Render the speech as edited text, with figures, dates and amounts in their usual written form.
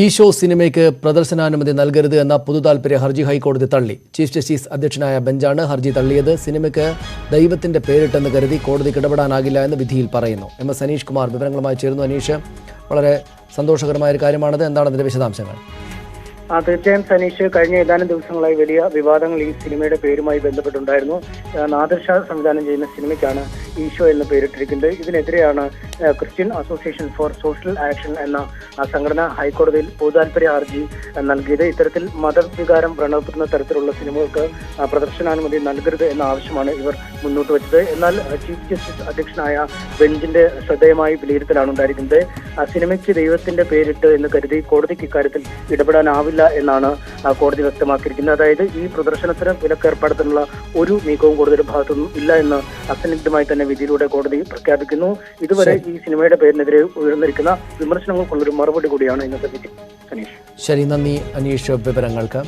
ഈശോ സിനിമയ്ക്ക് പ്രദർശനാനുമതി നൽകരുത് എന്ന പൊതുതാൽപര്യ ഹർജി ഹൈക്കോടതി തള്ളി. ചീഫ് ജസ്റ്റിസ് അധ്യക്ഷനായ ബെഞ്ചാണ് ഹർജി തള്ളിയത്. സിനിമയ്ക്ക് ദൈവത്തിന്റെ പേരിട്ടെന്ന് കരുതി കോടതിക്ക് ഇടപെടാനാകില്ല എന്ന് വിധിയിൽ പറയുന്നു. MS അനീഷ് കുമാർ വിവരങ്ങളുമായി ചേരുന്നു. അനീഷ്, വളരെ സന്തോഷകരമായ ഒരു കാര്യമാണത്. എന്താണ് അതിന്റെ വിശദാംശങ്ങൾ? തീർച്ചയായും സനീഷ്, കഴിഞ്ഞ ഏതാനും ദിവസങ്ങളായി വലിയ വിവാദങ്ങൾ ഈ സിനിമയുടെ പേരുമായി ബന്ധപ്പെട്ടുണ്ടായിരുന്നു. നാദിർ ഷാ സംവിധാനം ചെയ്യുന്ന സിനിമയ്ക്കാണ് ഈശോ എന്ന് പേരിട്ടിരിക്കുന്നത്. ഇതിനെതിരെയാണ് Christian association for social action എന്ന സംഘടന ഹൈക്കോടതിയിൽ പൊതുതാൽപര്യ ഹർജി നൽകിയത്. ഇത്തരത്തിൽ മതവികാരം വ്രണപ്പെടുത്തുന്ന തരത്തിലുള്ള സിനിമകൾക്ക് പ്രദർശനാനുമതി നൽകരുത് എന്ന ആവശ്യമാണ് ഇവർ മുന്നോട്ട് വെച്ചത്. എന്നാൽ ചീഫ് ജസ്റ്റിസ് അധ്യക്ഷനായ ബെഞ്ചിന്റെ ശ്രദ്ധേയമായ വിലയിരുത്തലാണ് ഉണ്ടായിരിക്കുന്നത്. സിനിമയ്ക്ക് ദൈവത്തിന്റെ പേരിട്ട് എന്ന് കരുതി കോടതിക്ക് ഇക്കാര്യത്തിൽ ഇടപെടാനാവില്ല എന്നാണ് കോടതി വ്യക്തമാക്കിയിരിക്കുന്നത്. അതായത് ഈ പ്രദർശനത്തിന് വിലക്കേർപ്പെടുത്താനുള്ള ഒരു നീക്കവും കോടതിയുടെ ഭാഗത്തുനിന്നും ഇല്ല എന്ന് അസന്നിഗ്ധമായി തന്നെ വിധിയിലൂടെ കോടതി പ്രഖ്യാപിക്കുന്നു. ഇതുവരെ ഈ സിനിമയുടെ പേരിനെതിരെ ഉയർന്നിരിക്കുന്ന വിമർശനങ്ങൾക്കുള്ളൊരു മറുപടി കൂടിയാണ് ഇന്നത്തെ വിധി. സനീഷ്, ശരി, നന്ദി അനീഷ് വിവരങ്ങൾക്ക്.